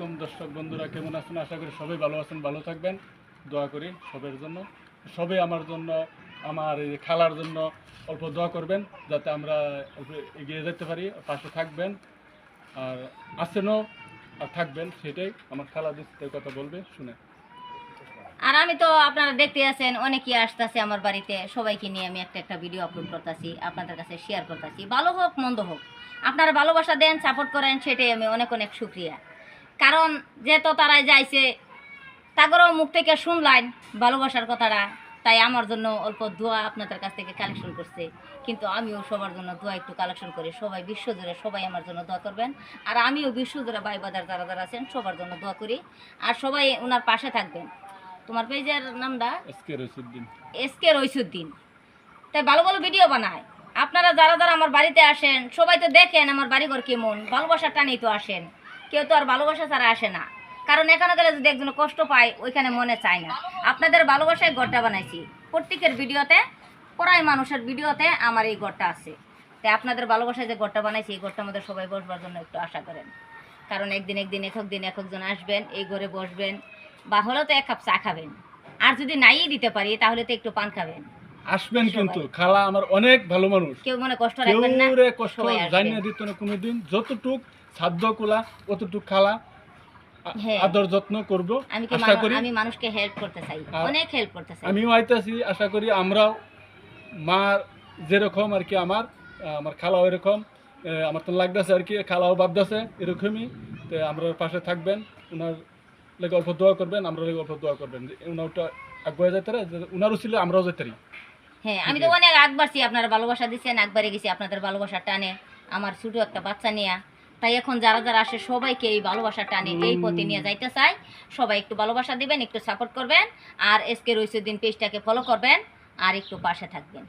আলাইকুম দর্শক বন্ধুরা, কেমন আছেন? আশা করি সবাই ভালো আছেন, ভালো থাকবেন। দোয়া করি সবার জন্য, সবাই আমার জন্য, আমার এই খালার জন্য অল্প দোয়া করবেন, যাতে আমরা অল্প এগিয়ে যেতে পারি। পাশে থাকবেন, আর আছেনও আর থাকবেন, সেটাই। আমার খালা দিতে কথা বলবে, শুনে। আর আমি তো আপনারা দেখতে আছেন অনেকেই আসতেছে আমার বাড়িতে, সবাইকে নিয়ে আমি একটা একটা ভিডিও আপলোড করতেছি, আপনাদের কাছে শেয়ার করতেছি। ভালো হোক মন্দ হোক, আপনারা ভালোবাসা দেন, সাপোর্ট করেন, সেটাই আমি অনেক অনেক শুক্রিয়া। কারণ যেহেতু তারাই যাইছে, তাগরও মুখ থেকে শুনলাম ভালোবাসার কথাটা, তাই আমার জন্য অল্প দোয়া আপনাদের কাছ থেকে কালেকশন করছে। কিন্তু আমিও সবার জন্য দোয়া একটু কালেকশন করি। সবাই বিশ্বজুড়ে সবাই আমার জন্য দোয়া করবেন, আর আমিও বিশ্বজুড়ে ভাই বাজার যারা যারা আছেন সবার জন্য দোয়া করি। আর সবাই ওনার পাশে থাকবেন। তোমার পেজের নামটা এসকে রইসুদ্দিন। তাই ভালো ভালো ভিডিও বানায়। আপনারা যারা যারা আমার বাড়িতে আসেন সবাই তো দেখেন আমার বাড়িঘর কেমন, ভালোবাসার টানেই তো আসেন। কেউ তো আর ভালোবাসা ছাড়া আসে না। কারণ এখানে গেলে যদি একজন কষ্ট পায়, ওইখানে মনে চায় না। আপনাদের ভালোবাসায় ঘরটা বানাইছি। প্রত্যেকের ভিডিওতে, প্রায় মানুষের ভিডিওতে আমার এই ঘরটা আছে। তাই আপনাদের ভালোবাসায় যে ঘরটা বানাইছি, এই ঘরটার মধ্যে সবাই বসবার জন্য একটু আশা করেন। কারণ একদিন এক একজন আসবেন, এই ঘরে বসবেন, বা হলেও তো এক কাপ চা খাবেন। আর যদি নাই দিতে পারি তাহলে তো একটু পান খাবেন। আসবেন, কিন্তু খালা আমার অনেক ভালো মানুষ। কেউ মনে কষ্ট রাখবেন না, কষ্ট সবাই আসবেন। জানিয়ে দিত না কোনোদিন। যতটুক সাধ্য কুলা অতটুক খালা হ্যাঁ, আদর যত্ন করব, আশা করি। আমি মানুষকে হেল্প করতে চাই, অনেক হেল্প করতে চাই। আমিও আইতাছি, আশা করি আমরাও মা যেরকম আর কি, আমার আমার খালাও এরকম, আমার তো লাগতেছে আর কি, খালাও ভাবতেছে এরকমই। তো আমরা পাশে থাকবেন, ওনার লেগে অল্প দোয়া করবেন, আমরা লেগে অল্প দোয়া করবেন, যে ওনারটা আগুয়ে যেতে পারে, ওনারও ছিল আমরাও যেতে পারি। হ্যাঁ, আমি তো অনেক আগবাড়ছি, আপনারা ভালোবাসা দিচ্ছেন, একবারে গেছি আপনাদের ভালোবাসার টানে, আমার ছোট একটা বাচ্চা নিয়ে। তাই এখন যারা যারা আসে সবাইকে এই ভালোবাসার টানে এই পথে নিয়ে যাইতে চাই। সবাই একটু ভালোবাসা দিবেন, একটু সাপোর্ট করবেন, আর এসকে রইসুদ্দিন পেজটাকে ফলো করবেন, আর একটু পাশে থাকবেন।